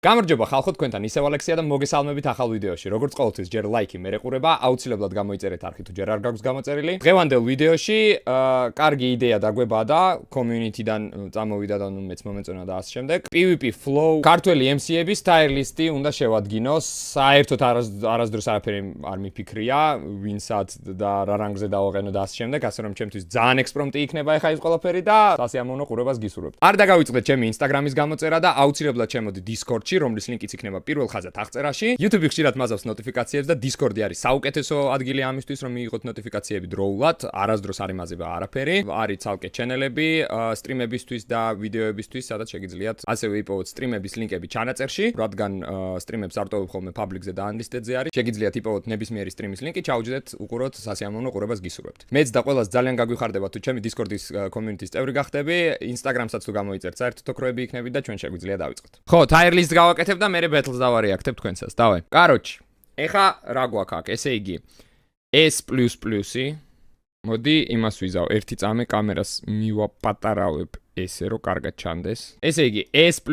გამარჯობა ხალხო, თქვენთან ისევ ალექსია და მოგესალმებით ახალ ვიდეოში. Როგორც ყოველთვის, ჯერ ლაიქი მერეყურება, აუცილებლად გამოიწერეთ არხი თუ ჯერ არ გაქვს გამოწერილი. დღევანდელ ვიდეოში კარგი იდეა დაგვება და community-დან წამოვიდა და მეც მომეწონა და ასე შემდეგ. PvP Flow ქართველი MC-ების tier list-ი უნდა შევადგინოს. საერთოდ არასდროს არაფერი არ მიფიქრია, ვინსაც და რა რანგზე დავაყენო და ასე შემდეგ, ასე რომ ჩემთვის ძალიან ექსპრომტი იქნება ახლა ის ყველაფერი და სასიამოვნო ყურებას გისურვებთ. არ დაგავიწყდეთ ჩემი Instagram-ის გამოწერა და აუცილებლად ჩემოდი Discord რომლის ლინკიც იქნება პირველ ხაზად აღწერაში. YouTube ხშირად მაზავს ნოტიფიკაციებს და Discord-ი არის საუკეთესო ადგილი ამისთვის, რომ მიიღოთ ნოტიფიკაციები დროულად. არასდროს არ იმაზება არაფერი. არის ცალკე ჩენელები, სტრიმებისთვის და ვიდეოებისთვის, სადაც შეგიძლიათ ასევე იპოვოთ სტრიმების ლინკები ჩანაწერში, რადგან სტრიმებს არ ტოვებ ხოლმე public-ზე და unlisted-ზე არის. შეგიძლიათ იპოვოთ ნებისმიერი სტრიმის ლინკი, ჩაუჯდეთ, უყუროთ სასიამოვნო ყურებას გისურვებთ. მეც და ყველას ძალიან გაგვიხარდება თუ ჩემი Discord-ის community-ის წევრი გახდები, Instagram-საც თუ გამოიწერთ, საერთოდ ოქროები იქნებით და ჩვენ შეგვიძლია დავიწყოთ. ხო, tier list გავაკეთებ და მე ბეთლს დავარიაქტებ თქვენსას. დავай. კაროჩი. ეხა რა გვაქვს აქ? ესე იგი S++-ი. მოდი იმას ვიზავ. ერთი წამე კამერას მივაპატარავებ ესე რომ კარგად ჩანდეს. ესე იგი S++,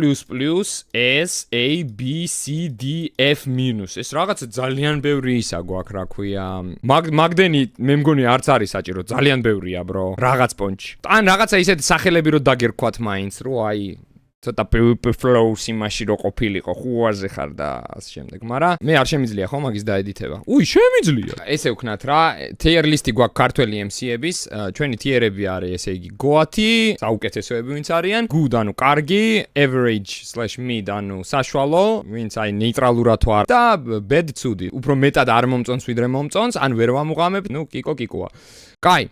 S, A, B, C, D, F-. ეს რაღაცა ძალიან ბევრი ისა გვაქვს, რა ქვია. მაგდენი მე მგონი არც არის საჭირო, ძალიან ბევრია, bro. რაღაც პონჩი. ან რაღაცა ისეთი სახელები რომ დაგერქვათ მაინც, რომ აი ცოტა PvP Flow-ს იმაში რო ყოფილიყო, ხუაზე ხარ და ასე შემდეგ. მაგრამ მე არ შემიძლია ხო მაგის დაედიტება. შემიძლია. ესე ვქნათ რა, tier list-ი გვაქვს ქართველი MC-ების, ჩვენი tier-ები არის ესე იგი Goati, საუკეთესოები ვინც არიან, Good ანუ კარგი, Average/Mid ანუ საშუალო, ვინც აი ნეიტრალურად თუ არ და Bad ცუდი. უფრო მეტად არ მომწონს ვიდრე მომწონს, ან ვერ ვამუღამებ, კიკოა. კაი.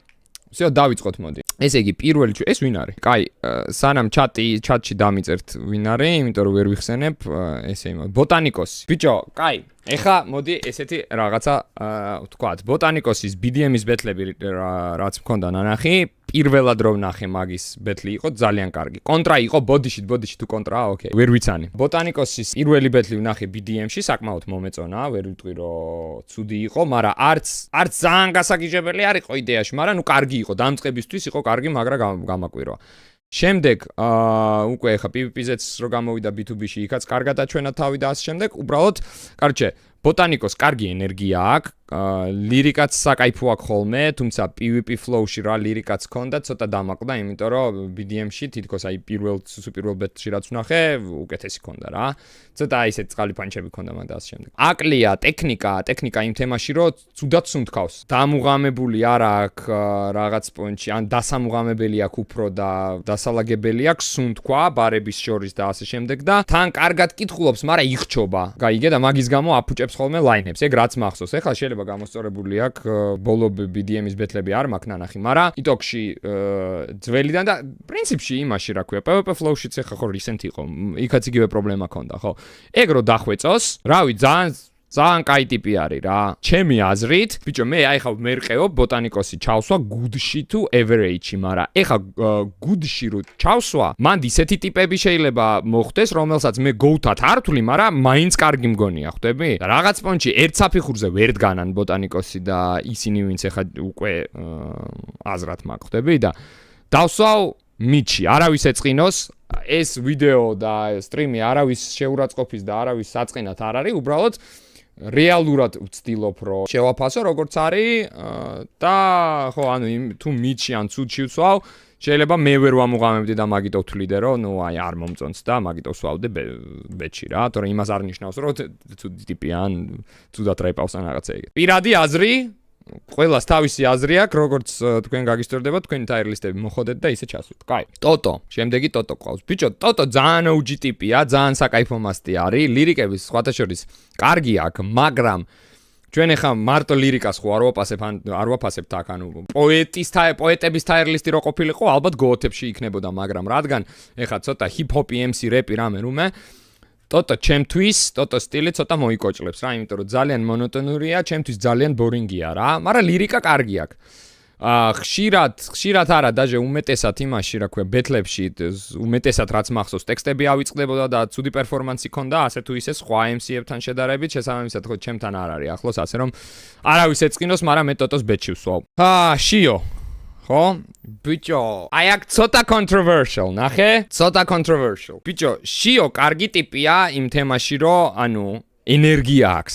всё, დავიწყოთ მოდი. ესე იგი პირველი ეს ვინ არის? კაი, სანამ ჩატში დამიწერთ ვინ არის, იმიტომ რომ ვერ ვიხსენებ, ესე იმო, ბოტანიკოსი. ბიჭო, კაი, ეხა მოდი ესეთი რაღაცა ვთქვათ, ბოტანიკოსის BDM-ის ბეთლები რაც მქონდა ნანახი, პირველად რო ვნახე მაგის ბეთლი იყო ძალიან კარგი. კონტრა იყო ბოდიში თუ კონტრაა, ოკეი. ვერ ვიცანი. ბოტანიკოსის პირველი ბეთლი ვნახე BDM-ში, საკმაოდ მომეწონა, ვერ ვიტყვი რომ ცუდი იყო, მაგრამ არც ძალიან გასაგიჟებელი არ იყო იდეაში, მაგრამ კარგი იყო, დამწყებისთვის იყო კარგი, მაგრამ გამაკვირვა. შემდეგ უკვე ხა PvP-ზეც რო გამოვიდა B2B-ში, იქაც კარგად აჩვენა თავი და ასე შემდეგ. უბრალოდ, კარჩე, ბოტანიკოს კარგი ენერგია აქვს, ლირიკაც საკაიფო აქვს ხოლმე, თუმცა PvP Flow-ში რა ლირიკაც ჰქონდა, ცოტა დამაყდა, იმიტომ რომ BDM-ში თითქოს აი პირველ ბეთში რაც ვნახე, უკეთესი ჰქონდა რა. ცოტა ისეთ წყალი პანჩები ჰქონდა მან და ასე შემდეგ. აკლია, ტექნიკა იმ თემაში, რომ ცუდად სუნთქავს. დამუღამებული არა აქვს რაღაც პონჩი, ან დასამუღამებელი აქვს უფრო და დასალაგებელი აქვს სუნთქვა ბარების შორის და ასე შემდეგ და თან კარგად კითხულობს, მაგრამ იხჩობა. გაიგე და მაგის გამო აფუჭებს ხოლმე line-ებს. ეგ რაც მახსოვს. ეხლა შეიძლება გამოსწორებული აქვს ბოლო BDM-ის ბეთლები არ მაქვს ნანახი, მაგრამ TikTok-ში ძველიდან და პრინციპში იმაში რა ქვია, PvP Flow-შიც ეხლა ხო recent იყო. იქაც იგივე პრობლემა ჰქონდა, ხო? ეგ რო დახვეწოს, რავი, ძალიან კაი ტიპი არის რა. ჩემი აზრით, ბიჭო, მე აი ხა მერყეო ბოტანიკოსი ჩავსვა Good-ში თუ Average-ში, მაგრამ ეხა Good-ში რო ჩავსვა, მანდ ისეთი ტიპები შეიძლება მოხდეს, რომელსაც მე Go-თან არ ვთვლი, მაგრამ მაინც კარგი მგონია, ხვდები? რაღაც პონჩი ერთ საფეხურზე ვერ დგანან ბოტანიკოსი და ისინი ვინც ეხა უკვე აზრად მაქვს, ხვდები? და დავსვავ მიჩი, არავის ეწყინოს, ეს ვიდეო და სტრიმი არავის შეურაცხყოფის და არავის საწყინათ არ არის, უბრალოდ რეალურად ვცდილობ რომ შევაფასო როგორც არის და ხო ანუ თუ მიჩი ან ცუდში ვსვავ შეიძლება მე ვერ ვამუღამებდი და მაგიტო ვთვლიდე რომ ნუ აი არ მომწონს და მაგიტო ვსვავდე ბეთში რა თორემ იმას არ ნიშნავს რომ ცუდი ტიპი ან ცუდად რეპავს ან რაღაცა ეგეთი. პირადი აზრი ყველას თავისი აზრი აქვს, როგორც თქვენ გაგისწორდება, თქვენი tier list-ები მოხოდეთ და ისე ჩასვით. კაი. ტოტო, შემდეგი ტოტო ყავს. ბიჭო, ტოტო ძალიან OG ტიპია, ძალიან საკაიფო მასტი არის. ლირიკების სხვათა შორის კარგი აქვს, მაგრამ ჩვენ ახლა მარტო ლირიკას ხო არ ვაფასებთ აქ, ანუ პოეტების tier list-ი რო ყოფილიყო, ალბათ Goat-ებში იქნებოდა, მაგრამ რადგან ახლა ცოტა hip-hop MC rap-ი რამე ტოტო ჩემთვის, ტოტო სტილი ცოტა მოიკოჭლებს რა, იმიტომ რომ ძალიან მონოტონურია, ჩემთვის ძალიან ბორინგია რა, მაგრამ ლირიკა კარგი აქვს. ხშირად არა, даже უმეტესად იმაში, რა ქვია, ბეთლებში, უმეტესად რაც მახსოვს, ტექსტები ავიწყდებოდა და ცუდი პერფორმანსი ჰქონდა, ასე თუ ისე სხვა MC-ებთან შედარებით, შესაბამისად ხო ჩემთან არ არის ახლოს, ასე რომ არავის ეწყინოს, მაგრამ მე ტოტოს ბეთში ვსვავ. შიო ხო? ბიჭო, აი აქ ცოტა controversial, ნახე? ცოტა controversial. ბიჭო, შიო კარგი ტიპია იმ თემაში, რომ ანუ ენერგია აქვს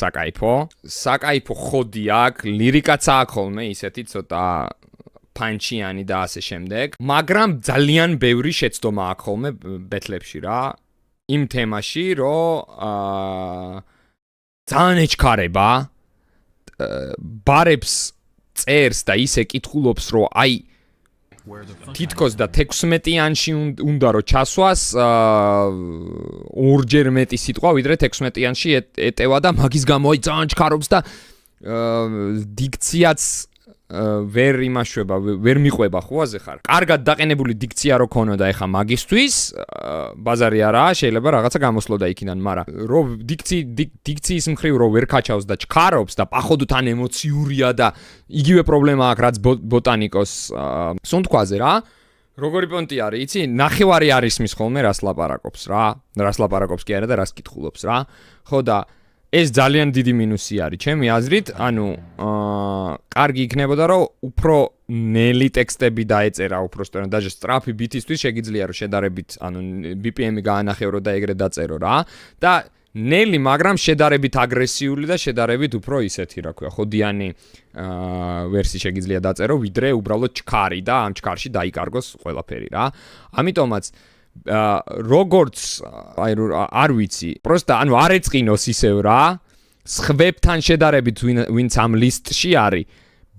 საკაიფო ხოდი აქვს, ლირიკაც აქვს ხოლმე ისეთი ცოტა პანჩიანი და ასე შემდეგ, მაგრამ ძალიან ბევრი შეცდომა აქვს ხოლმე ბეთლებში რა, იმ თემაში, რომ ძალიან ეჩქარება, ბარებს წერს და ისე კითხულობს, რომ აი თითქოს და 16-იანში უნდა რომ ჩასვას ორჯერ მეტი სიტყვა ვიდრე 16-იანში ეტევა და მაგის გამო აი ძალიან ჩქარობს და დიქციაც ვერ იმაშვება, ვერ მიყვება ხუაზე ხარ. კარგად დაყენებული დიქცია რო ქონოდა ეხა მაგისტვის, ბაზარი არაა, შეიძლება რაღაცა გამოსლოდა იქიდან, მაგრამ რო დიქციის მხრივ რო ვერ ქაჩავს და ჩქარობს და პაходу თან ემოციურია და იგივე პრობლემა აქვს, რაც ბოტანიკოს სუნთქვაზე რა. როგორი პონტი არის, იცი? ნახევარი არის მის ხოლმე რას ლაპარაკობს რა. რას ლაპარაკობს კი არა და რას კითხულობს რა. ხო და ეს ძალიან დიდი მინუსი არის ჩემი აზრით, ანუ კარგი იქნებოდა რომ უფრო ნელი ტექსტები დაეწერა უბრალოდ და სტრაფი ბიტისთვის შეგიძლია რომ შედარებით, ანუ BPM-ი გაანახევრო და ეგრე დაწერო რა და ნელი, მაგრამ შედარებით აგრესიული და შედარებით უფრო ისეთი, რა ქვია, ხოდიანი ვერსი შეგიძლია დაწერო, ვიდრე უბრალოდ ჩქარი და ამ ჩქარში დაიკარგოს ყველაფერი რა. ამიტომაც როგორც არ ვიცი, პროსტა ანუ არ ეწყინოს ისევ რა, სხვებთან შედარებით ვინც ამ ლისტში არის,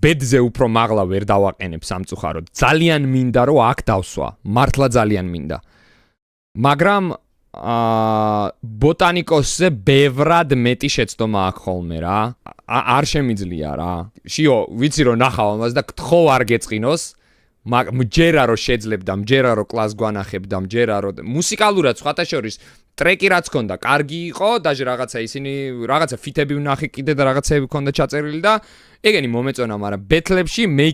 ბედზე უფრო მაღლა ვერ დავაყენებ სამწუხაროდ. ძალიან მინდა რომ აქ დავსვა, მართლა ძალიან მინდა. მაგრამ ბოტანიკოსზე ბევრად მეტი შეცდომა აქვს ხოლმე რა. არ შემიძლია რა. შიო, ვიცი რომ ნახავ ამას და გთხოვ არ გეწყინოს. მჯერა რომ შეძლებდა, მჯერა რომ კლას გვანახებდა, მჯერა რომ მუსიკალურად სხვათა შორის ტრეკი რაც ქონდა, კარგი იყო, დაჟე რაღაცა ისინი, რაღაცა ფიტები ვნახე კიდე და რაღაცები ქონდა ჩაწერილი და ეგენი მომეწონა, მაგრამ ბეთლებში მე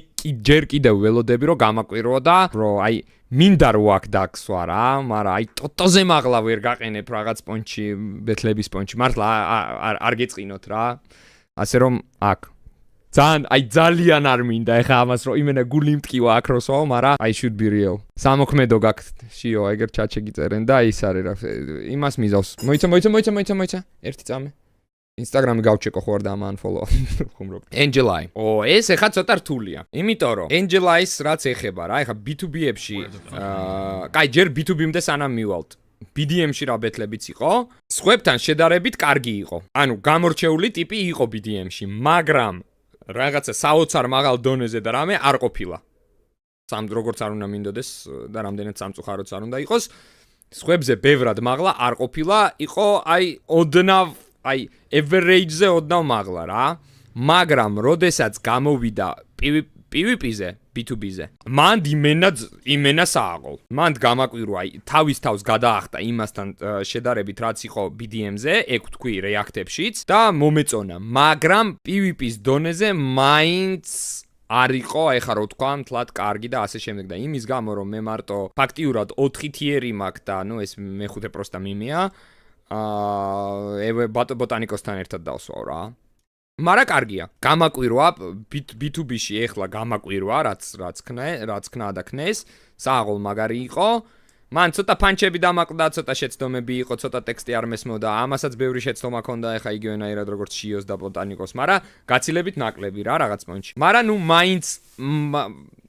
ჯერ კიდევ ველოდები რომ გამაკვირვოდა, რომ აი მინდა რომ აქ დაგსვა რა, მაგრამ აი ტოტოზე მაღლა ვერ გაყენებ რაღაც პონჩი, ბეთლების პონჩი, მართლა არ გეწყინოთ რა. ასე რომ აქ ძალიან არ მინდა ეხა ამას რომ იმენა გული მტკივა აქროსო, მაგრამ I should be real. სამოქმედო გაქვს შიო, ეგერ ჩატში გიწერენ და ის არის რა. იმას მიზავს. მოიცა. ერთი წამე. Instagram-ი გავჩეკო ხო არ და ამან follow. ხუმრობ. Angelai. ეს ეხა ცოტა რთულია. იმიტომ რომ Angelai-ს რაც ეხება რა, ეხა B2B-ებში, კაი, ჯერ B2B-მდე სანამ მივალთ. BDM-ში რა ბეთლებიც იყო, სხვებთან შედარებით კარგი იყო. ანუ გამორჩეული ტიპი იყო BDM-ში, მაგრამ რაღაცა საოცარ მაღალ დონეზე და რამე არ ყოფილა. როგორც არ უნდა მინდოდეს და რამდენად სამწუხაროც არ უნდა იყოს, სხვებზე ბევრად მაღლა არ ყოფილა, იყო აი ოდნავ, აი average-ზე ოდნავ მაღლა რა. მაგრამ როდესაც გამოვიდა PvP-ზე, B2B-ზე, მან იმენა სააღო. მან გამაკვირვა, აი თავის თავს გადაახტა იმასთან შედარებით რაც იყო BDM-ზე, ეგ თქვი რეაქტებშიც და მომეწონა, მაგრამ PvP-ს დონეზე მაინც არ იყო, ეხა რო თქვა, მთლად კარგი და ასე შემდეგ და იმის გამო რომ მე მარტო ფაქტიურად 4 თიერი მაქვს და ნუ ეს მეხუთე პროსტა მიმეა, ბოტანიკოსთან ერთად დავსვავ რა. მარა კარგია. გამაკვირვა B2B-ში ეხლა გამაკვირვა, რაც ქნა და ქნეს, სააღოლ მაგარი იყო. მან ცოტა პანჩები დამაყდა, ცოტა შეცდომები იყო, ცოტა ტექსტი არ მესმოდა, ამასაც ბევრი შეცდომა ქონდა, ეხა იგივენაირად როგორც შიოს და ბოტანიკოს, მარა გაცილებით ნაკლები რა რაღაც პონჩი. მარა ნუ მაინც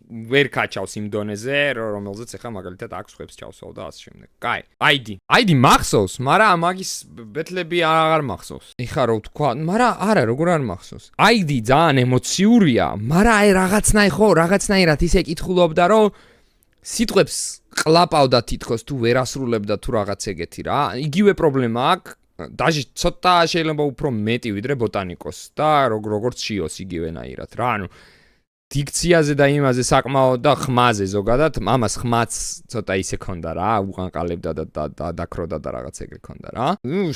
ვერ ქაჩავს იმ დონეზე, რომელზეც ეხა მაგალითად აქვს ხვებს ჩავსვავ და ასე შემდეგ. კაი, ID მახსოვს, მაგრამ მაგის ბეთლები აღარ მახსოვს. ეხა რო თქვა, მაგრამ არა, როგორ არ მახსოვს. ID ძალიან ემოციურია, მაგრამ აი რაღაცნაირად ისე კითხულობდა, რომ სიტყვებს ყლაპავდა თითქოს თუ ვერ ასრულებდა თუ რაღაც ეგეთი რა. იგივე პრობლემა აქვს, დაჟე ცოტა შეიძლება უფრო მეტი ვიდრე ბოტანიკოს და როგორც შიოს იგივენაირად რა. ანუ დიქციაზე და იმაზე საკმაოდ და ხმაზე ზოგადად, ამას ხმაც ცოტა ისე ქონდა რა, უყანყალებდა და დაქროდა და რაღაც ეგრე ქონდა რა.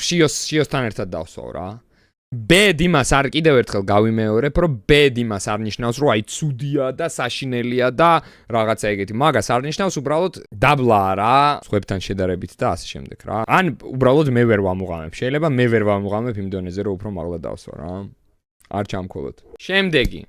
შიოსთან ერთად დავსვავ რა. ბედ იმას არ კიდევ ერთხელ გავიმეორებ, რომ ბედ იმას არ ნიშნავს, რომ აი ცუდია და საშინელია და რაღაცა ეგეთი. მაგას არ ნიშნავს, უბრალოდ დაბლაა რა, სხვებთან შედარებით და ასე შემდეგ რა. ან უბრალოდ მე ვერ ვამუღამებ. შეიძლება მე ვერ ვამუღამებ იმ დონეზე, რომ უფრო მაღლა დავსვა რა. არ ჩამქოლოთ. შემდეგი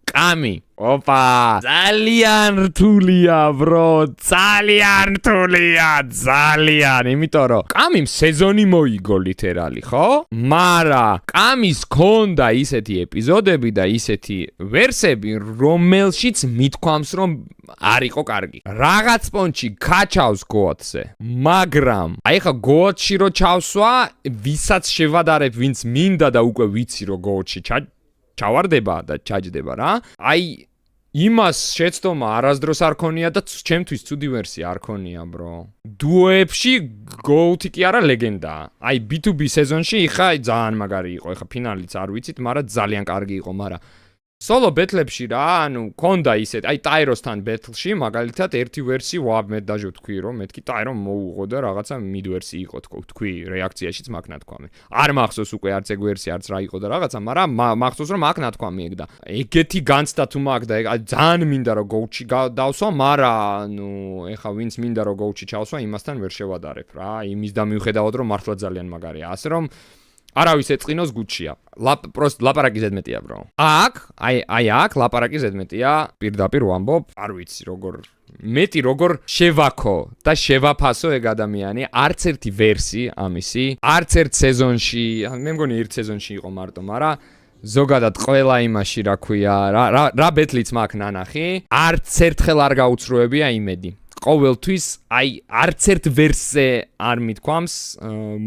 კამი ოპა ძალიან რთულია bro ძალიან რთულია ძალიან იმიტომ რომ კამიმ სეზონი მოიგო ლიტერალი ხო მარა კამის ქონდა ისეთი ეპიზოდები და ისეთი ვერსები რომელშიც მithქვამს რომ არ იყო კარგი რაღაც პონჩი ქაჩავს გოათზე მაგრამ აი ხა გოათში რო ჩავსვა ვისაც შევადარებ ვინც მინდა და უკვე ვიცი რომ გოათში ჩავარდება და ჩაჯდება რა აი იმას შეცდომა არასდროს არ ქონია და ჩემთვის ცუდი ვერსია არ ქონია bro დუოებში გოუთი კი არა ლეგენდაა აი B2B სეზონში ხა ძალიან მაგარი იყო ხა ფინალიც არ ვიცით მაგრამ ძალიან კარგი იყო მაგრამ სოლო ბეთლებში რა ანუ ქონდა ისეთ აი ტაიროსთან ბეთლში მაგალითად ერთი ვერსი მე დაჟე ვთქვი რომ მეთქი ტაირო მოუღო და რაღაცა მიდ ვერსი იყო თქვი რეაქციაშიც მაგ ნათქვამი არ მახსოვს უკვე არც ეგ ვერსი არც რა იყო და რაღაცა მაგრამ მახსოვს რომ მაგ ნათქვამი ეგ და ეგეთი განცდა თუ მაგ და აი ძალიან მინდა რომ გოუთში დავსვა მაგრამ ნუ ეხა ვინც მინდა რომ გოუთში ჩავსვა იმასთან ვერ შევადარებ რა იმის და მიუხედავად რომ მართლა ძალიან მაგარია ასე რომ არავის ეწყინოს გუჩია. პროსტ ლაპარაკი ზედმეტია bro. აი აქ ლაპარაკი ზედმეტია. პირდაპირ ვამბობ, არ ვიცი მეტი როგორ შევაქო და შევაფასო ეგ ადამიანი. არც ერთი ვერსი ამისი, არც ერთ სეზონში, მე მგონი ერთ სეზონში იყო მარტო, მაგრამ ზოგადად ყველა იმაში რა ქვია, რა ბეთლიც მაქვს ნანახი, არც ერთხელ არ გაუცროებია იმედი. ყოველთვის აი არც ერთ ვერსზე არ მithქვამს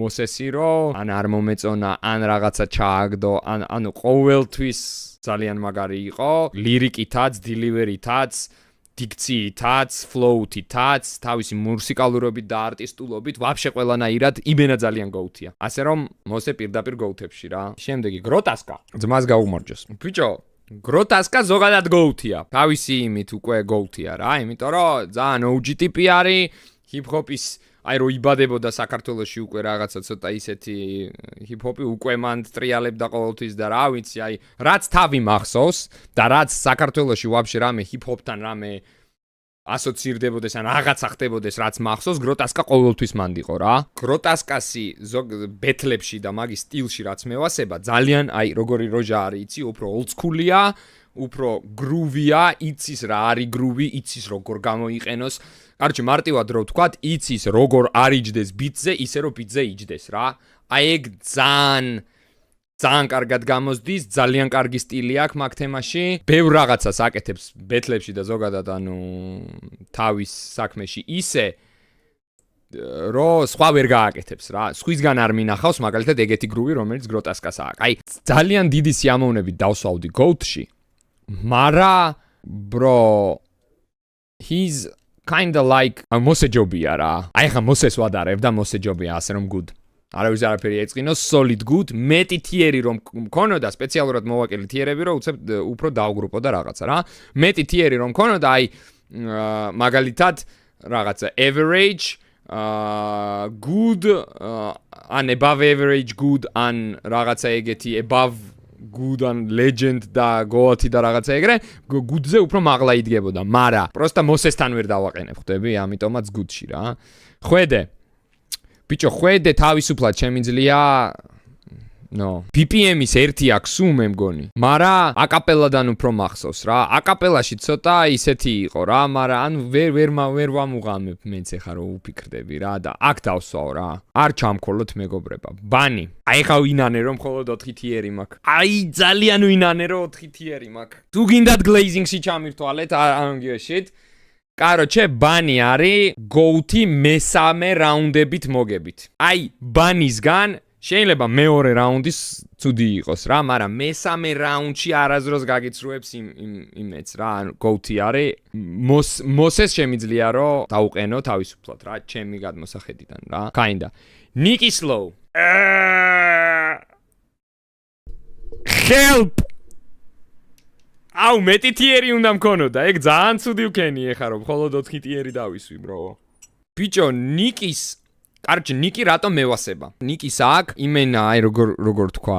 მოსესი რომ ან არ მომეწონა ან რაღაცა ჩააგდო ანუ ყოველთვის ძალიან მაგარი იყო ლირიკითაც დილივერითაც დიქციითაც ფლოუთითაც თავისი მუსიკალურობით და არტისტულობით ვაფშე ყველანაირად იმენა ძალიან გოუთია ასე რომ მოსე პირდაპირ გოუთებში რა შემდეგი გროტასკა ძმას გაუმარჯოს ბიჭო გროტასკა ზოგადად გოუთია. თავისი იმით უკვე გოუთია რა, იმიტომ რომ ძალიან OG ტიპი არის, ჰიპ-ჰოპის აი რო იბადებოდა საქართველოში უკვე რაღაცა ცოტა ისეთი ჰიპ-ჰოპი უკვე მან ტრიალებდა ყოველთვის და რა ვიცი, აი რაც თავი მახსოვს და რაც საქართველოში ვაფშე რამე ჰიპ-ჰოპთან რამე ასოცირდებოდეს ან რაღაცა ხდებოდეს რაც მახსოვს გროტასკა ყოველთვის მანდიყო რა გროტასკასი ბეთლებში და მაგის სტილში რაც მევასება ძალიან აი როგორი როჟა არის იცი უფრო ოლდსკულია უფრო გრუვია იცის რა არის გრუვი იცის როგორ გამოიყენოს კარჩი მარტივად რო ვთქვათ იცის როგორ არიჯდეს ბიტზე ისე რომ ბიტზე იჯდეს რა აი ეგ ძალიან კარგად გამოსდის, ძალიან კარგი სტილი აქვს მაგ თემაში. ბევრ რაღაცას აკეთებს ბეთლებში და ზოგადად ანუ თავის საქმეში ისე რომ სხვა ვერ გააკეთებს რა. სხვისგან არ მინახავს მაგალითად ეგეთი გრუვი, რომელიც გროტასკას აქვს. აი ძალიან დიდი სიამოვნებით დავსვავდი გოუთში. მარა bro he's kinda like მოსეჯობია რა. აი ხა მოსეს ვადარებ და მოსეჯობია ასე რომ good. არავის არაფერი ეწყინოს solid good მეტი თიერი რომ მქონოდა სპეციალურად მოვაკელი თიერები რომ უცებ უფრო დაუგრუპო და რაღაცა რა მეტი თიერი რომ მქონოდა აი მაგალითად რაღაცა average good an above average good an რაღაცა ეგეთი above good an legend და goat და რაღაცა ეგრე good-ზე უფრო მაღლა იდგებოდა მარა პროსტა მოსესთან ვერ დავაყენებ ხვდები ამიტომაც good-ში რა ხვედე ბიჭო ხვედე თავისუფლად შემიძლია BPM-ის ერთი აქვს სულ მე მგონი მარა აკაპელადან უფრო მახსოვს რა აკაპელაში ცოტა ისეთი იყო რა მარა ანუ ვერ ვამუღამებ მეც ეხა რომ უფიქრდები რა და აქ დავსვავ რა არ ჩამქოლოთ მეგობრება ბანი აი ხა ვინანე რომ მხოლოდ 4 თიერი მაქვს აი ძალიან ვინანე რომ 4 თიერი მაქვს თუ გინდათ glazing-ში ჩამირთვალეთ I don't give a shit Короче, ბანი არის გოუთი მესამე რაუნდებით მოგებით. აი, ბანისგან შეიძლება მეორე რაუნდის ცუდი იყოს რა, მაგრამ მესამე რაუნდში არაზროს გაგიცრუებს იმეც რა, ანუ გოუთი არის. მოსეს შემიძლია რომ დაუყენო თავისუფლად რა, ჩემი გადმოსახედიდან რა. Kinda. Nicky Slow. Help! აუ მეტი თიერი უნდა მქონოდა ეგ ძალიან ცუდი ვქენი ეხა რომ მხოლოდ 4 თიერი დავისვი bro ბიჭო ნიკის კარჩი ნიკი რატომ მევასება ნიკის აქ იმენა აი როგორ თქვა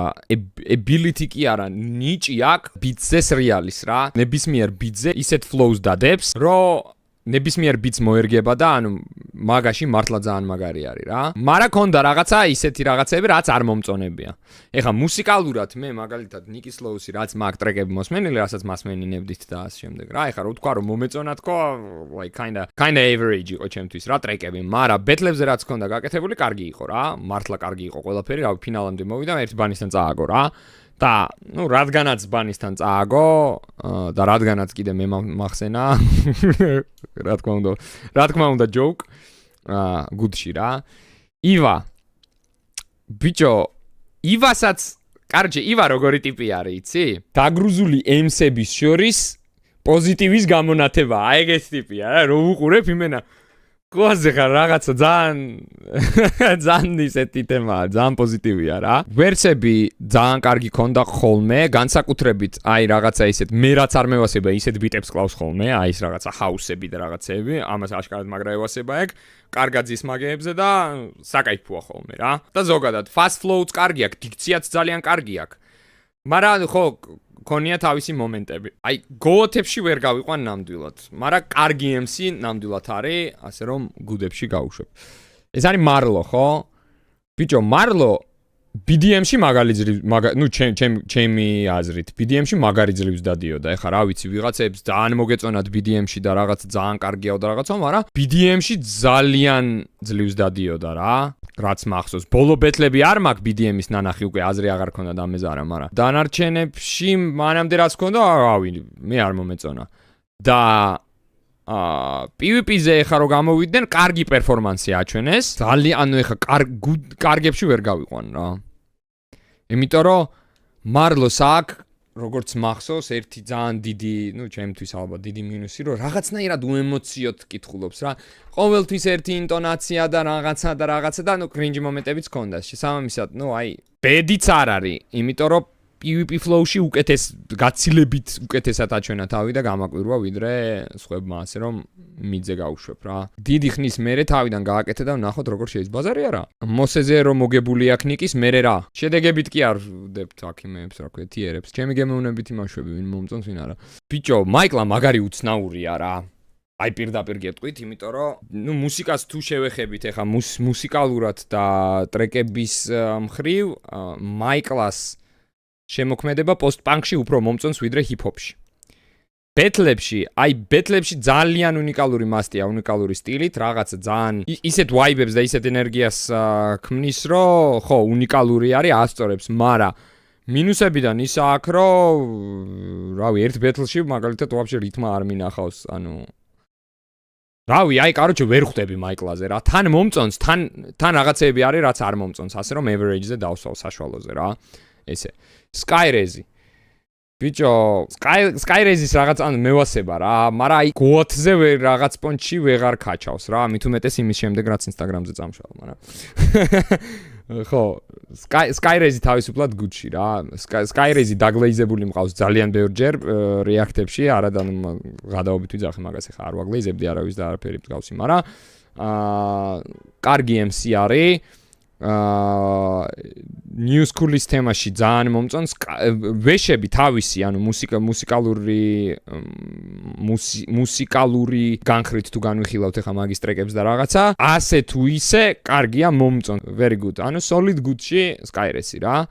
ability კი არა ნიჭი აქ ბიტზე სრიალის რა ნებისმიერ ბიტზე ისეთ flows დადებს რომ ნებისმიერ ბიტს მოერგება და ანუ მაგაში მართლა ძალიან მაგარი არის რა. მაგრამ ქონდა რაღაცა ისეთი რაღაცები, რაც არ მომწონებია. ეხლა მუსიკალურად მე მაგალითად Nicky Slow-ს რაც მაგ ტრეკები მოსმენილი, რასაც მასმენინებდით და ასე შემდეგ რა. ეხლა რო თქვა რომ მომეწონა თქო, like kinda average იყო ჩემთვის რა ტრეკები, მაგრამ ბეთლებზე რაც ქონდა გაკეთებული, კარგი იყო რა. მართლა კარგი იყო ყველაფერი, რავი ფინალამდე მოვიდა, ერთი ბანისთან წააგო რა. და ნუ რადგანაც ბანისთან წააგო და რადგანაც კიდე მე მახსენა რა თქმა უნდა joke გუდში რა ива ბიჭო ივასაც კარჯე ива როგორი ტიპი არის იცი დაგრუზული ემსების შორის პოზიტივის გამონათება აი ეგეთი ტიპია რა რო უყურებ იმენა Quasi ragazza ძალიან ისეთი თემაა, ძალიან პოზიტივია რა. ვერსები ძალიან კარგი ქონდა ხოლმე, განსაკუთრებით აი რაღაცა ისეთ მე რაც არ მევასება, ისეთ ბიტებს კლავს ხოლმე, აი ეს რაღაცა ჰაუსები და რაღაცები, ამას აშკარად მაგრა ევასება ეგ, კარგად ზის მაგეებზე და საკაიფოა ხოლმე რა. და ზოგადად fast flow-ც კარგი აქვს, დიქციაც ძალიან კარგი აქვს. მაგრამ ხო ქონია თავისი მომენტები. აი, გოოთებში ვერ გავიყვან ნამდვილად, მაგრამ კარგი MC ნამდვილად არის, ასე რომ გუდებში გავუშვებ. ეს არის მარლო, ხო? ბიჭო, მარლო BDM-ში მაგარი ძლივს, ნუ ჩემი აზრით, BDM-ში მაგარი ძლივს დადიოდა. ეხლა რა ვიცი, ვიღაცებს ძალიან მოგეწონათ BDM-ში და რაღაც ძალიან კარგია და რაღაცა, მაგრამ BDM-ში ძალიან ძლივს დადიოდა რა. რაც მახსოვს. ბოლო ბეთლები არ მაქვს BDM-ის ნანახი უკვე აზრი აღარ ქონდა დამეზარა, მაგრამ დანარჩენებში მანამდე რაც ქონდა, რავი, მე არ მომეწონა. და PvP-ზე ეხა რო გამოვიდნენ, კარგი პერფორმანსი აჩვენეს. ძალიან, ანუ ეხა კარგებში ვერ გავიყვან რა. იმიტომ რომ მარლოს აქვს როგორც მახსოვს, ერთი ძალიან დიდი, ნუ ჩემთვის ალბათ დიდი მინუსი, რომ რაღაცნაირად უემოციოდ კითხულობს რა. ყოველთვის ერთი ინტონაცია და რაღაცა და ნუ კრინჯი მომენტებიც ქონდა. შესაბამისად, ნუ აი, ბედიც არ არის, იმიტომ რომ PvP flow-ში გაცილებით უკეთესად აჩვენა თავი და გამაკვირვა ვიდრე სხვებმა, ასე რომ მიძე გავუშვებ რა. დიდი ხნის მერე თავიდან გააკეთე და ვნახოთ როგორ შეიძლება ბაზარი არა. მოსეზე რომ მოგებული აქვს ნიკის მერე რა. შედეგებით კი არ ვდებთ აქ იმეებს, რა ქვია, თიერებს. ჩემი გემოვნებით იმაშვები, ვინ მომწონს, ვინ არა. ბიჭო, მაიკლა მაგარი უცნაურია რა. აი პირდაპირ გეტყვით, იმიტომ რომ ნუ მუსიკას თუ შევეხებით, ეხა მუსიკალურად და ტრეკების მხრივ მაიკლას შემოქმედება post-punk-ში უფრო მომწონს ვიდრე hip-hop-ში. ბეთლებში ძალიან უნიკალური მასტია, უნიკალური სტილით, რაღაცა ძალიან ისეთ ვაიბებს და ისეთ ენერგიას ქმნის, რომ ხო, უნიკალური არის, ასწორებს, მაგრამ მინუსებიდან ისა აქ, რომ რავი, ერთ ბეთლში მაგალითად ვაფშე რითმა არ მინახავს, ანუ რავი, აი, კაროჩე ვერ ხვდები მაიკლაზე რა. თან მომწონს, თან რაღაცეები არის, რაც არ მომწონს, ასე რომ average-ზე დავსვავ საშუალოზე რა. ესე Skyrezi. ბიჭო, Skyrezi-ს რაღაც ან მევასება რა, მაგრამ აი გოათზე ვერ რაღაც პონჩი ვეღარ ქაჩავს რა, მით უმეტეს იმის შემდეგ რაც Instagram-ზე წამშალ, მაგრამ ხო, Skyrezi თავისუფლად გუდში რა. Skyrezi დაგლეიზებული მყავს ძალიან ბევრჯერ რეაქტებში, არადა გადაობით ვიძახი მაგას ახლა არ ვაგლეიზებდი არავის და არაფერი მსგავსი, მაგრამ კარგი MC არის. New School-ის თემაში ძალიან მომწონს ვეშები თავისი, ანუ მუსიკალური განხრით თუ განვიხილავთ ახლა მაგის ტრეკებს და რაღაცა, ასე თუ ისე კარგია მომწონს. Very good. ანუ solid good-ში Skyrezi რა.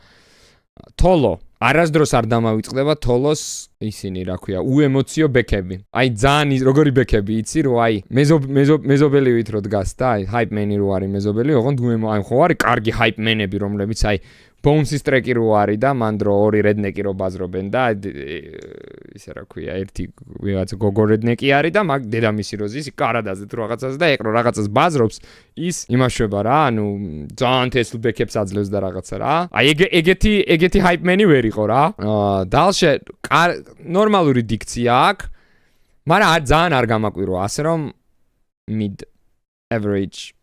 Tolo არასდროს არ დამავიწყდება თოლოს ისინი, რა ქვია, უემოციო ბექები. აი ძალიან როგორი ბექები იცი, რომ აი მეზობელივით რო დგას და აი hype man-ი რო არის მეზობელი, ოღონდ აი ხო არის კარგი hype man-ები, რომლებიც აი Bones-ის ტრეკი რო არის და მან დრო ორი redneck-ი რო ბაზრობენ და ისე რა ქვია, ერთი ვიღაც გოგო redneck-ი არის და მაგ დედამისი რო ზის კარადაზე თუ რაღაცას და ეკრო რაღაცას ბაზრობს, ის იმაშვება რა, ანუ ძალიან თესლ ბექებს აძლევს და რაღაცა რა. აი ეგეთი hype man-ი ვერ იყო რა. დალშე ნორმალური დიქცია აქვს, მაგრამ ძალიან არ გამაკვირვა, ასე რომ mid average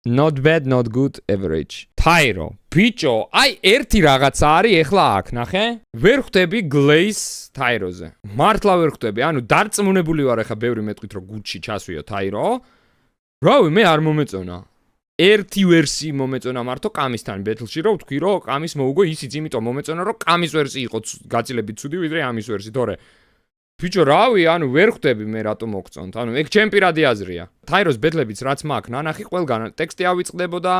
not bad, not good, average. Tyro. ბიჭო, აი ერთი რაღაცა არის ეხლა აქ, ნახე? ვერ ხვდები Glaze Tyro-ზე. მართლა ვერ ხვდები, ანუ დარწმუნებული ვარ ეხლა ბევრი მეტყვით რომ გუდში ჩასვიო Tyro. რავი, მე არ მომეწონა. ერთი ვერსი მომეწონა მართო კამისთან ბეთლში, რომ ვთქვი, რომ კამის მოუგო ისიც, იმიტომ მომეწონა, რომ კამის ვერსი იყო გაწილებით ცუდი, ვიდრე ამის ვერსი, თორე ბიჭო, რავი, ანუ ვერ ხვდები მე რატომ მოგწონთ. ანუ ეგ ჩემი პირადი აზრია. თაიროს ბეთლებიც რაც მაქვს, ნანახი ყველგან ტექსტი ავიწყდებოდა,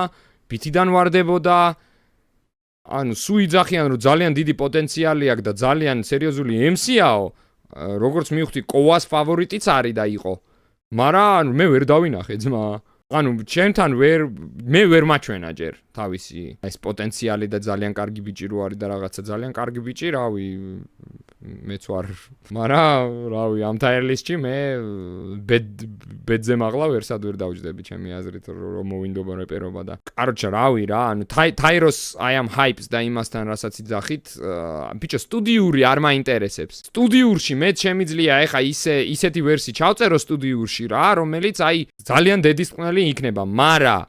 ბითიდან ვარდებოდა. ანუ სულ იძახიან, რომ ძალიან დიდი პოტენციალი აქვს და ძალიან სერიოზული MC-აო, როგორც მივხვდი, კოვას ფავორიტიც არის და იყო. მაგრამ ანუ მე ვერ დავინახე ძმა. ანუ ჩემთან მე ვერ მაჩვენა ჯერ თავისი ეს პოტენციალი და ძალიან კარგი ბიჭი რო არის და რაღაცა ძალიან კარგი ბიჭი, რავი, მეც ვარ. მაგრამ რავი, ამ თაერლისში მე ბედზე მაღლა ვერსად ვერ დავჯდები ჩემი აზრით რომ მოვინდობა რეპერობა და. კაროჩა, რავი რა, ანუ თაიროს I am hypes და იმასთან რასაც იძახით, ბიჭო, სტუდიური არ მაინტერესებს. სტუდიურში მე შემიძლია ეხა ისეთი ვერსი ჩავწერო სტუდიურში რა, რომელიც აი ძალიან დედისწყნელი იქნება, მარა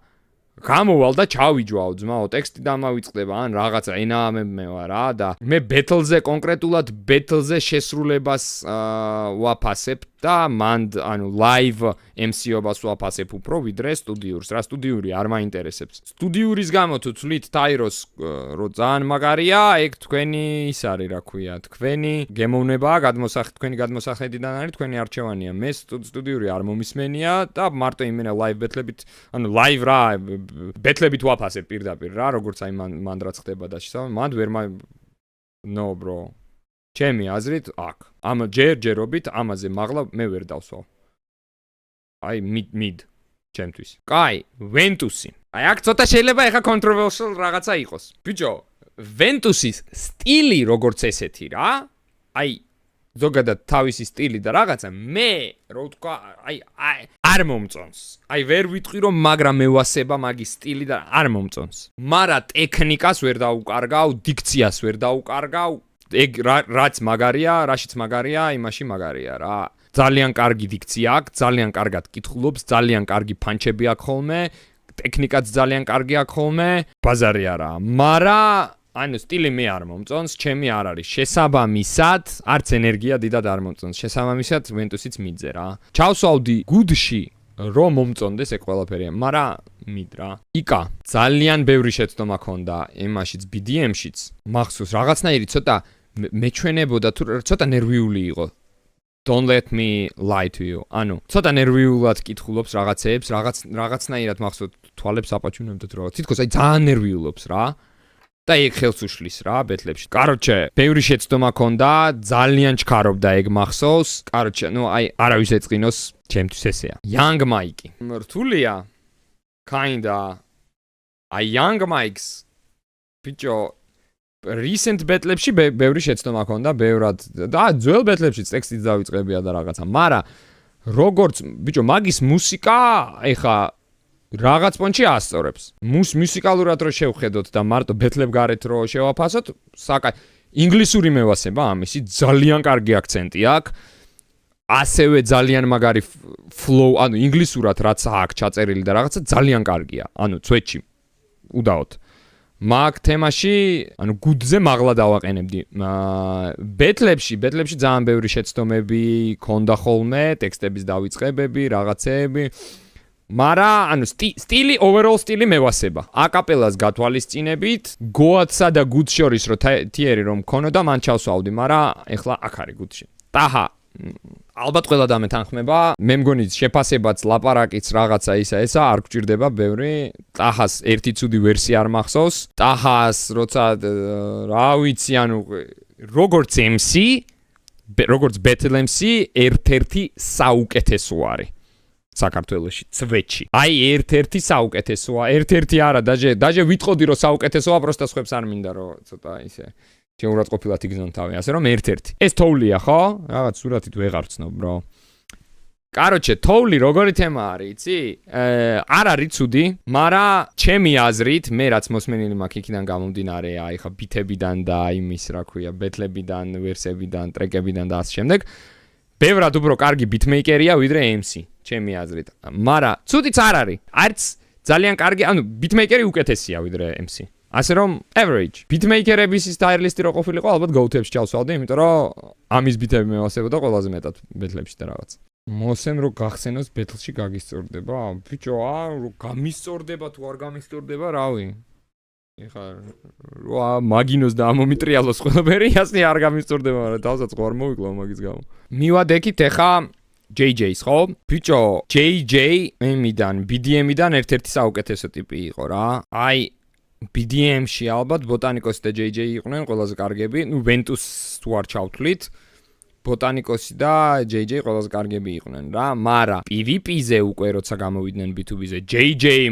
გამოვალ და ჩავიჯვაო ძმაო, ტექსტი დამავიწყდება, ან რაღაცა ენაამებმევა რა და მე ბეთლზე კონკრეტულად ბეთლზე შესრულებას ვაფასებ და მანდ ანუ live MC-ობას ვაფასებ უფრო ვიდრე სტუდიურს. რა სტუდიური არ მაინტერესებს. სტუდიურის გამო თუ თვლით თაიროს რო ძალიან მაგარია, ეგ თქვენი ის არის, რა ქვია, თქვენი გემოვნებაა, თქვენი გადმოსახედიდან არის თქვენი არჩევანია. მე სტუდიური არ მომისმენია და მარტო იმენა live ბეთლებით, ანუ live რა ბეთლებით ვაფასებ პირდაპირ რა, როგორც აი მან რაც ხდება და მანდ ვერ no bro. ჩემი აზრით აქ. ამ ჯერჯერობით ამაზე მაღლა მე ვერ დავსვავ. აი mid ჩემთვის. კაი, Ventus-ი. აი აქ ცოტა შეიძლება ეხა controversial რაღაცა იყოს. ბიჭო, Ventus-ის სტილი როგორც ესეთი რა. აი ზოგადად თავისი სტილი და რაღაცა მე რო ვთქვა, აი არ მომწონს. აი ვერ ვიტყვი რომ მაგრამ მევასება მაგის სტილი და არ მომწონს. მარა ტექნიკას ვერ დაუკარგავ, დიქციას ვერ დაუკარგავ. ეგ რაც მაგარია, რაშიც მაგარია, იმაში მაგარია რა. ძალიან კარგი დიქცია აქვს, ძალიან კარგად კითხულობს, ძალიან კარგი პანჩები აქვს ხოლმე, ტექნიკაც ძალიან კარგი აქვს ხოლმე, ბაზარი არა. მარა ანუ სტილი მე არ მომწონს, ჩემი არ არის შესაბამისად, არც ენერგია დიდად არ მომწონს. შესაბამისად, Ventus-იც მიძე რა. ჩავსვავდი good-ში, რომ მომწონდეს ეგ ყველაფერი, მაგრამ მიდ რა. იკა, ძალიან ბევრი შეცდომა ქონდა იმაშიც BDM-შიც. მახსოვს რაღაცნაირი ცოტა მეჩვენებოდა თუ ცოტა ნერვიული იყო. Don't let me lie to you. ანუ ცოტა ნერვიულად კითხულობს რაღაცეებს, რაღაცნაირად მახსოვს თვალებს აპაჩუნებდათ რა. თითქოს აი ძალიან ნერვიულობს რა. და ეგ ხელს უშლის რა ბეთლებში. კაროჩე, ბევრი შეცდომა ქონდა, ძალიან ჩქარობდა ეგ მახსოვს. კაროჩე, ნუ აი არავის ეწყინოს, ჩემთვის ესეა. Young Mike. რთულია. Kinda. აი Young Mike's ბიჭო recent ბეთლებში ბევრი შეცდომა ქონდა, ბევრად და ძველ ბეთლებშიც ტექსტიც დავიწყებია და რაღაცა. მარა როგორც ბიჭო მაგის მუსიკა ეხა რაღაც პონჩი ასწორებს. მუსიკალურად რო შევხედოთ და მარტო ბეთლებ გარეთ რო შევაფასოთ, ინგლისური მევასება ამისი, ძალიან კარგი აქცენტი აქვს. ასევე ძალიან მაგარი flow, ანუ ინგლისურად რაც აქვს ჩაწერილი და რაღაცა ძალიან კარგია. ანუ ცვეთში უდაოდ. მაგ თემაში, ანუ გუდზე მაღლა დავაყენებდი. ბეთლებში ძალიან ბევრი შეცდომები ქონდა ხოლმე, ტექსტების დავიწყებები, რაღაცეები. მარა, ანუ სტილი, overall სტილი მევასება. აკაპელას გათვალისწინებით, გოათსა და გუდს შორის რო თიერი რომ ქონოდა, მან ჩავსვავდი, მარა ეხლა აქ არის გუდში. ტაჰა ალბათ ყველა დამეთანხმება. მე მგონი შეფასებაც, ლაპარაკიც რაღაცა ესა არ გჭირდება ბევრი. ტაჰას ერთი ცუდი ვერსია არ მახსოვს. ტაჰას როცა რა ვიცი, ანუ როგორც MC, როგორც Battle MC, ერთ-ერთი საუკეთესო არის. საქართველოში, ცვეთში. აი ერთ-ერთი საუკეთესოა, ერთ-ერთი არა, დაჟე ვიტყოდი რომ საუკეთესოა, პროსტა სხვებს არ მინდა რომ ცოტა ისე შეურაცხყოფილად იგზნონ თავი, ასე რომ ერთ-ერთი. ეს თოვლია, ხო? რაღაც სურათით ვეღარ ვცნობ, bro. კაროჩე, თოვლი როგორი თემა არის, იცი? არ არის ცუდი, მაგრამ ჩემი აზრით, მე რაც მოსმენილი მაქვს იქიდან გამომდინარე, აი ხა ბითებიდან და იმის, რა ქვია, ბეთლებიდან, ვერსებიდან, ტრეკებიდან და ასე შემდეგ. ბევრად უფრო კარგი ბიტმეიკერია ვიდრე MC, ჩემი აზრით. მაგრამ ცუდიც არ არის. არც ძალიან კარგი, ანუ ბიტმეიკერი უკეთესია ვიდრე MC. ასე რომ average. ბიტმეიკერების ის ტაირლისტი რო ყოფილიყო, ალბათ go-to-ებში ჩავსვავდი, იმიტომ რომ ამის ბიტები მევასებოდა ყველაზე მეტად ბეთლებში და რაღაც. მოსემ რო გახსენოს ბეთლში გაგისწორდება, ბიჭო, რო გამისწორდება თუ არ გამისწორდება, რავი. ეხა მაგინოს და ამომიტრიალოს ყველაფერი ასნი არ გამისწორდება, მაგრამ თავსაც ხო არ მოვიკლავ მაგის გამო. მივადექით ეხა JJ-ს ხო? ბიჭო, JJ MI-დან, BDM-დან ერთ-ერთი საუკეთესო ტიპი იყო რა. აი BDM-ში ალბათ ბოტანიკოსი და JJ იყვნენ ყველაზე კარგები. ნუ Ventus თუ არ ჩავთვლით, ბოტანიკოსი და JJ ყველაზე კარგები იყვნენ რა. მარა PvP-ზე უკვე როცა გამოვიდნენ B2B-ზე, JJ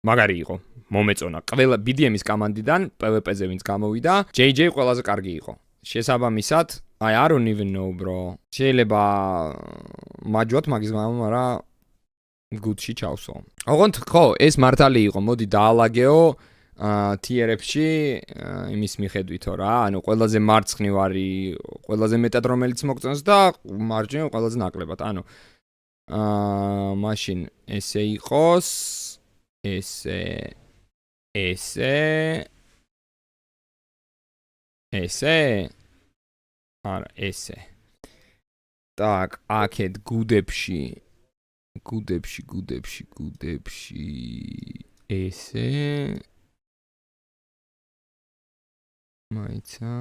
მაგარი იყო. მომეწონა. ყველა BDM-ის კომანდიდან PvP-ზე ვინც გამოვიდა, JJ ყველაზე კარგი იყო. შესაბამისად, I don't even know bro. შეიძლება მაჯვათ მაგის გამო, მაგრამ გუდში ჩავსო. ოღონდ ხო, ეს მართალი იყო. მოდი დაალაგეო TRF-ში იმის მიხედვითო რა. ანუ ყველაზე მარცხნივ არის, ყველაზე მეტად რომელიც მოგწონს და მარჯვნივ ყველაზე ნაკლებად. ანუ მაშინ ესე იყოს, ესე არა ესე. Так, აქეთ გუდებში ესე მაიცა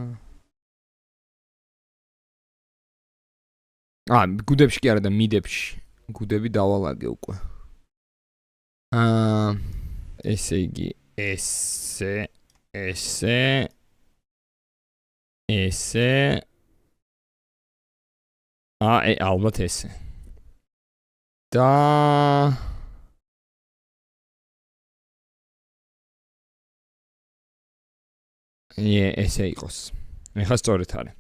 გუდებში კი არა და მიდებში გუდები დავალაგე უკვე ესე იგი ესე ალბათ ესე და ესე იყოს. ეხლა სწორად არის.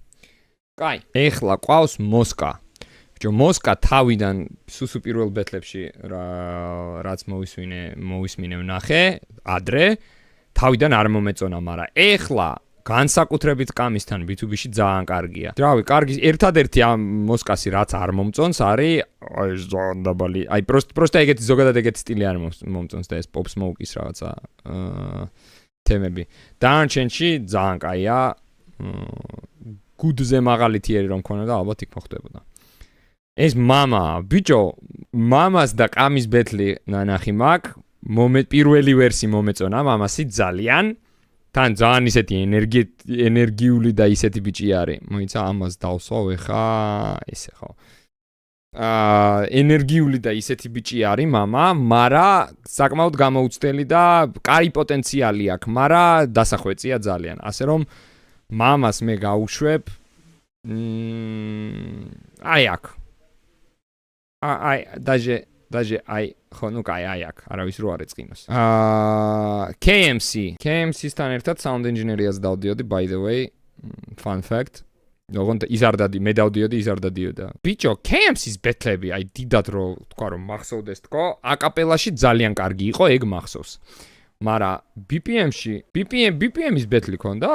კაი, ეხლა ყავს მოსკა. ბიჭო, მოსკა თავიდან სუსუ პირველ ბეთლებში რაც მოვისმინე ვნახე, ადრე თავიდან არ მომეწონა, მაგრამ ეხლა განსაკუთრებით კამისთან B2B-ში ძალიან კარგია. რავი, კარგი, ერთადერთი ამ მოსკასი რაც არ მომწონს არის ეს ძალიან დაბალი. აი პროსტა ეგეთი ზოგადად ეგეთი სტილი არ მომწონს და ეს pop smoke-ის რაღაცა თემები. დანარჩენში ძალიან კაია. გუდზე მაღალი ტიერი რომ ქონა და ალბათ იქ მოხდებოდა. ეს მამა, ბიჭო, მამას და კამის ბეთლი ნანახი მაქვს. პირველი ვერსი მომეწონა მამასი ძალიან. თან ძალიან ისეთი ენერგიული და ისეთი ბიჭი არის. მოიცა ამას დავსვავ ეხა ესე ხო. ენერგიული და ისეთი ბიჭი არის მამა, მარა საკმაოდ გამოუცდელი და კაი პოტენციალი აქვს, მარა დასახვეწია ძალიან. ასე რომ მამას მე გავუშვებ აი აქ. აი даже აი ხო ნუ კაი აი აქ არავის რო არ ეწყინოს. KMC-სთან ერთად sound engineer-იას დავდიოდი by the way, fun fact. ოღონდ ის არ დადი, მე დავდიოდი, ის არ დადიოდა. ბიჭო, KMC-ის ბეთლები, აი დიდად რო თქვა რომ მახსოვდეს თქო, აკაპელაში ძალიან კარგი იყო, ეგ მახსოვს. მარა BPM-ის ბეთლი ქონდა?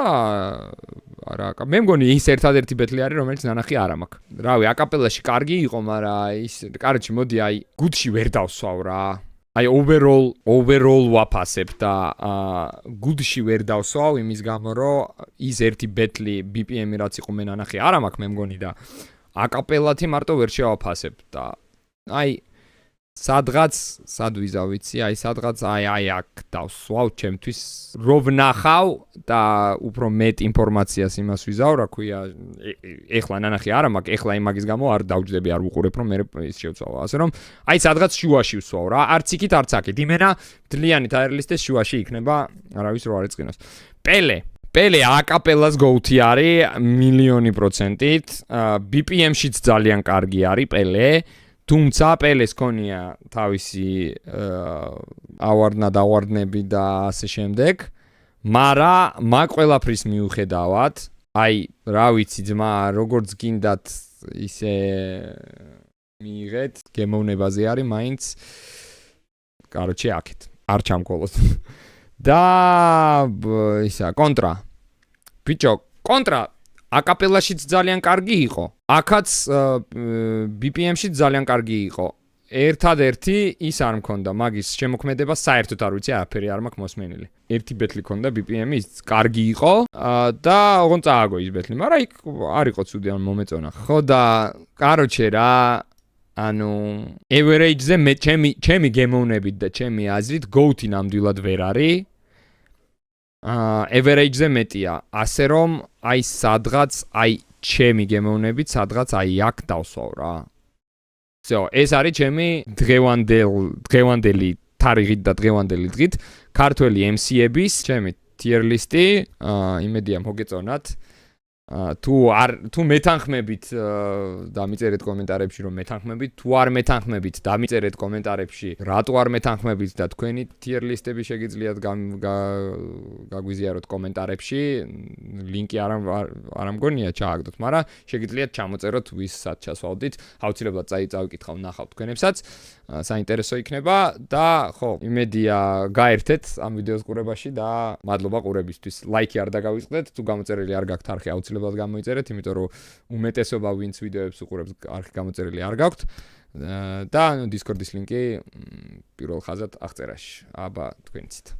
არა, მე მგონი ის ერთადერთი ბეთლი არის, რომელიც ნანახი არ მაქვს. რავი, აკაპელაში კარგი იყო, მარა ის, კაროჩი, მოდი აი გუდში ვერ დავსვავ რა. აი overall ვაფასებ და გუდში ვერ დავსვავ იმის გამო, რომ ის ერთი ბეთლი BPM-ი რაც იყო მე ნანახი არ მაქვს, მე მგონი და აკაპელათი მარტო ვერ შევაფასებ და აი სადღაც სად ვიზავიცი, აი სადღაც აი აქ დავსვავ ჩემთვის რო ვნახავ და უფრო მეტ ინფორმაციას იმას ვიზავ, რა ქვია, ეხლა ნანახი არ მაქვს, ეხლა იმაგის გამო არ დავჯდები, არ ვუყურებ, რომ მე ის შევცვალო. ასე რომ აი სადღაც შუაში ვსვავ რა, არც იქით, არც აქეთ. იმენა დლიანი ტაერლისტეს შუაში იქნება, არავის რო არ ეწყინოს. პელე აკაპელას გოუთი არის 1,000,000%. BPM-შიც ძალიან კარგი არის პელე. თუმცა პელეს ქონია თავისი ავარდნები და ასე შემდეგ, მარა მაგ ყველაფრის მიუხედავად, აი, რა ვიცი ძმა, როგორც გინდათ ისე მიიღეთ, გემოვნებაზე არის მაინც, კაროჩე აქეთ, არ ჩამკოლოთ. და ისა, კონტრა. ბიჭო, კონტრა აკაპელაშიც ძალიან კარგი იყო. აქაც BPM-შიც ძალიან კარგი იყო. ერთადერთი ის არ მქონდა მაგის შემოქმედება საერთოდ არ ვიცი, არაფერი არ მაქვს მოსმენილი. ერთი ბეთლი ქონდა BPM-ის, კარგი იყო და ოღონდ წააგო ის ბეთლი, მაგრამ იქ არ იყო ცუდი ან მომეწონა. ხო და კაროჩე რა, ანუ average-ზე მე ჩემი გემოვნებით და ჩემი აზრით GOAT-ი ნამდვილად ვერ არის. average-ზე მეტია, ასე რომ აი სადღაც აი ჩემი გემოვნებით სადღაც აი აქ დავსვავ რა. ეს არის ჩემი დღევანდელი თარიღით და დღევანდელი დღით ქართველი MC-ების ჩემი tier list-ი, იმედია მოგეწონათ. თუ მეთანხმებით დამიწერეთ კომენტარებში რომ მეთანხმებით, თუ არ მეთანხმებით დამიწერეთ კომენტარებში რატო არ მეთანხმებით და თქვენი tier list-ები შეგიძლიათ გაგვიზიაროთ კომენტარებში, ლინკი არ მგონია ჩააგდოთ, მაგრამ შეგიძლიათ ჩამოწეროთ ვისაც ჩასვავდით, აუცილებლად წავიკითხავ ნახავთ თქვენებსაც, საინტერესო იქნება და ხო, იმედია გაერთეთ ამ ვიდეოს ყურებაში და მადლობა ყურებისთვის. ლაიქი არ დაგავიწყდეთ, თუ გამოწერილი არ გაქვთ არხი აუცილებლად გამოიწერეთ, იმიტომ რომ უმეტესობა ვინც ვიდეოებს უყურებს არხი გამოწერილი არ გაქვთ და Discord-ის ლინკი პირველ ხაზად აღწერაში. აბა თქვენიცით.